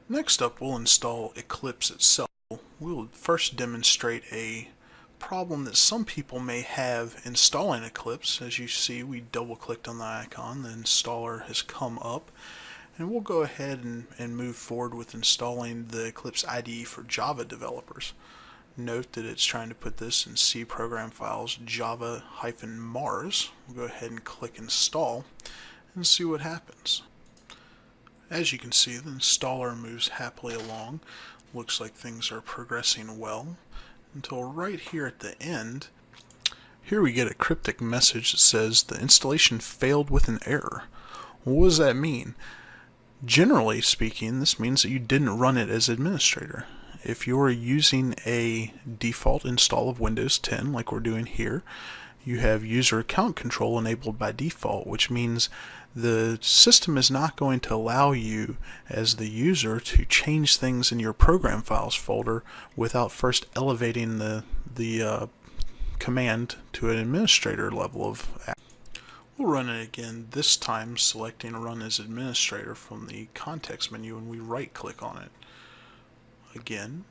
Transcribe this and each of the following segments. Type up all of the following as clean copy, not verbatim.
Next up, we'll install Eclipse itself. We'll first demonstrate a problem that some people may have installing Eclipse. As you see, we double-clicked on the icon, the installer has come up, and we'll go ahead and move forward with installing the Eclipse IDE for Java developers. Note that it's trying to put this in C program files java-mars. We'll go ahead and click install and see what happens. As you can see, the installer moves happily along. Looks like things are progressing well until right here at the end. Here we get a cryptic message that says the installation failed with an error. What does that mean? Generally speaking, this means that you didn't run it as administrator. If you're using a default install of Windows 10 like we're doing here, you have user account control enabled by default, which means the system is not going to allow you as the user to change things in your program files folder without first elevating the command to an administrator level of app. We'll run it again, this time selecting Run as Administrator from the context menu, and we right click on it. Again,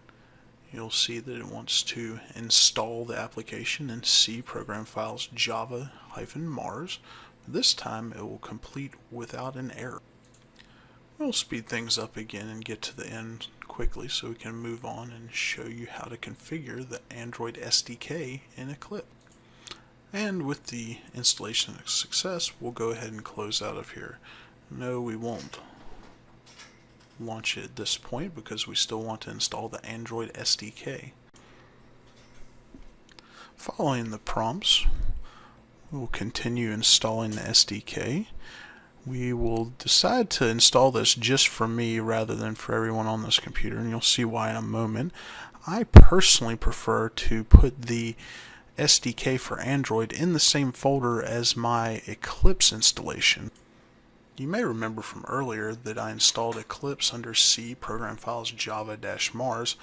you'll see that it wants to install the application in C program files java-mars. This time it will complete without an error. We'll speed things up again and get to the end quickly so we can move on and show you how to configure the Android SDK in Eclipse. And with the installation success, we'll go ahead and close out of here. No, we won't launch it at this point because we still want to install the Android SDK. Following the prompts, we'll continue installing the SDK. We will decide to install this just for me rather than for everyone on this computer, and you'll see why in a moment. I personally prefer to put the SDK for Android in the same folder as my Eclipse installation. You may remember from earlier that I installed Eclipse under C program files java-mars.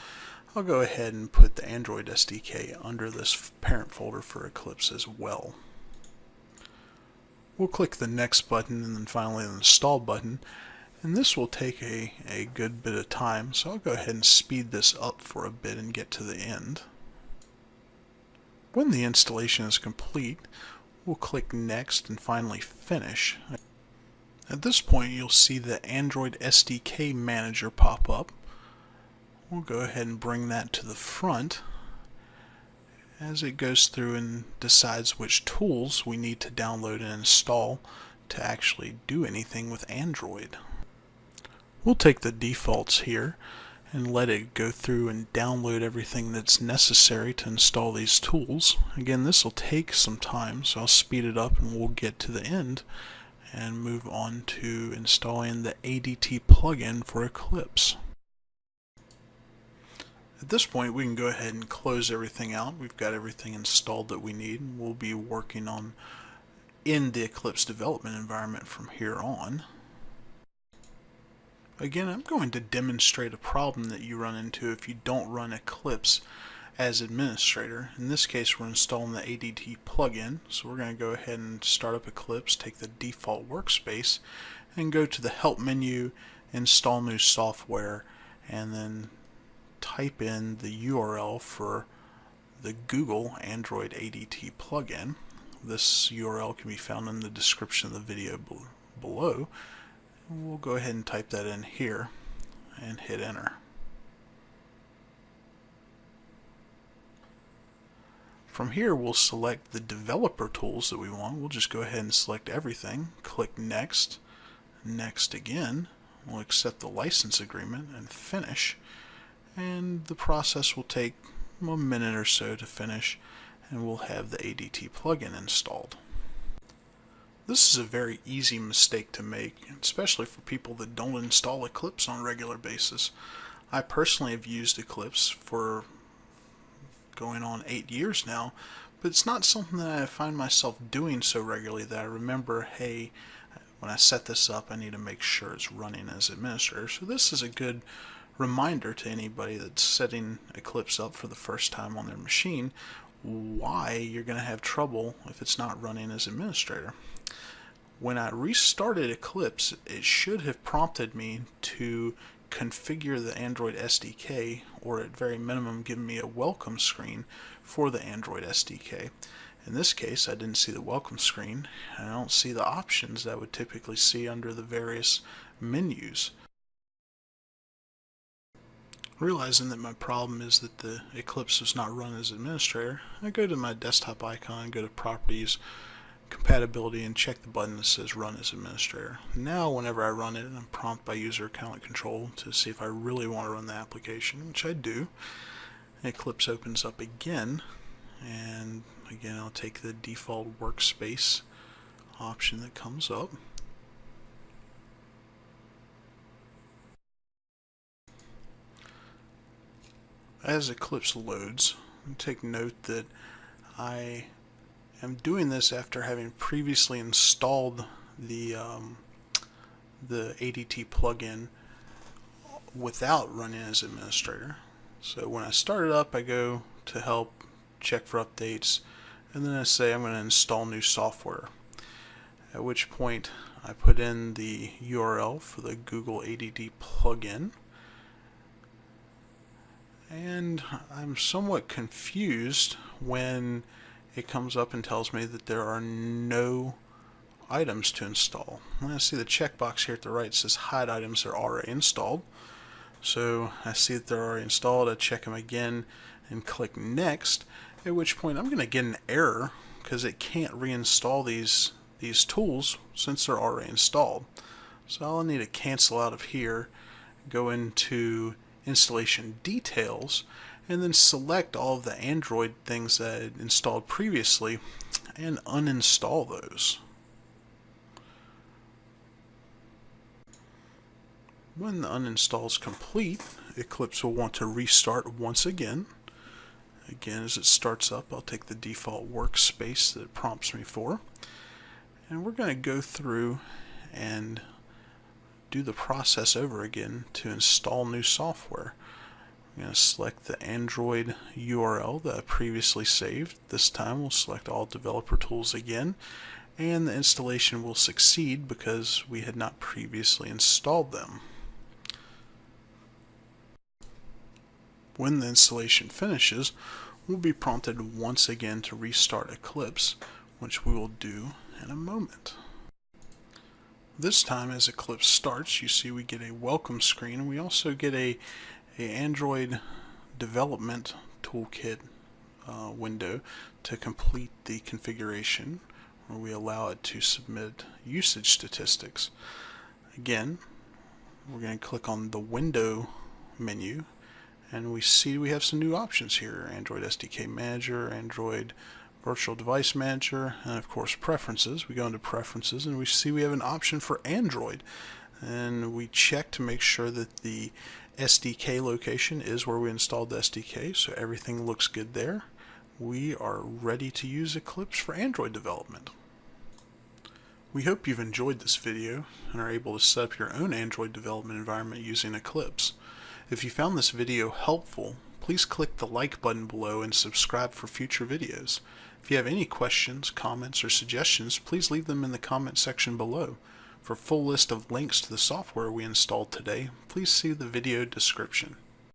I'll go ahead and put the Android SDK under this parent folder for Eclipse as well. We'll click the next button and then finally the install button, and this will take a good bit of time, so I'll go ahead and speed this up for a bit and get to the end. When the installation is complete, we'll click next and finally finish. At this point, you'll see the Android Sdk Manager pop up. We'll go ahead and bring that to the front as it goes through and decides which tools we need to download and install to actually do anything with Android. We'll take the defaults here and let it go through and download everything that's necessary to install these tools. Again, this will take some time, so I'll speed it up and we'll get to the end and move on to installing the Adt Plugin for Eclipse. At this point, we can go ahead and close everything out. We've got everything installed that we need, and we'll be working on in the Eclipse development environment from here on. Again, I'm going to demonstrate a problem that you run into if you don't run Eclipse as administrator. In this case, we're installing the Adt plugin, so we're going to go ahead and start up Eclipse, take the default workspace, and go to the Help menu, Install New Software, and then type in the URL for the Google Android Adt plugin. This URL can be found in the description of the video below. We'll go ahead and type that in here and hit enter. From here, we'll select the developer tools that we want. We'll just go ahead and select everything, click next, next again. We'll accept the license agreement and finish, and the process will take a minute or so to finish, and we'll have the Adt plugin installed. This is a very easy mistake to make, especially for people that don't install Eclipse on a regular basis. I personally have used Eclipse for going on 8 years now, but it's not something that I find myself doing so regularly that I remember, hey, when I set this up, I need to make sure it's running as administrator. So this is a good reminder to anybody that's setting Eclipse up for the first time on their machine, why you're going to have trouble if it's not running as administrator. When I restarted Eclipse, it should have prompted me to configure the Android SDK, or at very minimum give me a welcome screen for the Android SDK. In this case, I didn't see the welcome screen, and I don't see the options that I would typically see under the various menus. Realizing that my problem is that the Eclipse does not run as administrator, I go to my desktop icon, go to Properties, Compatibility, and check the button that says Run as Administrator. Now whenever I run it, I'm prompted by user account control to see if I really want to run the application, which I do. Eclipse opens up again, and again I'll take the default workspace option that comes up. As Eclipse loads, take note that I am doing this after having previously installed the Adt plugin without running as administrator. So when I start it up, I go to help, check for updates, and then I say I'm going to install new software. At which point I put in the URL for the Google Adt plugin. And I'm somewhat confused when it comes up and tells me that there are no items to install. And I see the checkbox here at the right says hide items that are already installed. So I see that they're already installed. I check them again and click next, at which point I'm going to get an error because it can't reinstall these tools since they're already installed. So I'll need to cancel out of here, go into installation details, and then select all of the Android things that I had installed previously and uninstall those. When the uninstall is complete, Eclipse will want to restart once again. Again, as it starts up, I'll take the default workspace that it prompts me for, and we're going to go through and do the process over again to install new software. I'm going to select the Android URL that I previously saved. This time we'll select all developer tools again, and the installation will succeed because we had not previously installed them. When the installation finishes, we'll be prompted once again to restart Eclipse, which we will do in a moment. This time, as Eclipse starts, you see we get a welcome screen, and we also get a Android development toolkit window to complete the configuration, where we allow it to submit usage statistics. Again, we're going to click on the window menu, and we see we have some new options here: Android Sdk Manager, Android Virtual Device Manager, and of course Preferences. We go into Preferences and we see we have an option for Android, and we check to make sure that the SDK location is where we installed the SDK, so everything looks good there. We are ready to use Eclipse for Android development. We hope you've enjoyed this video and are able to set up your own Android development environment using Eclipse. If you found this video helpful, please click the like button below and subscribe for future videos. If you have any questions, comments, or suggestions, please leave them in the comment section below. For a full list of links to the software we installed today, please see the video description.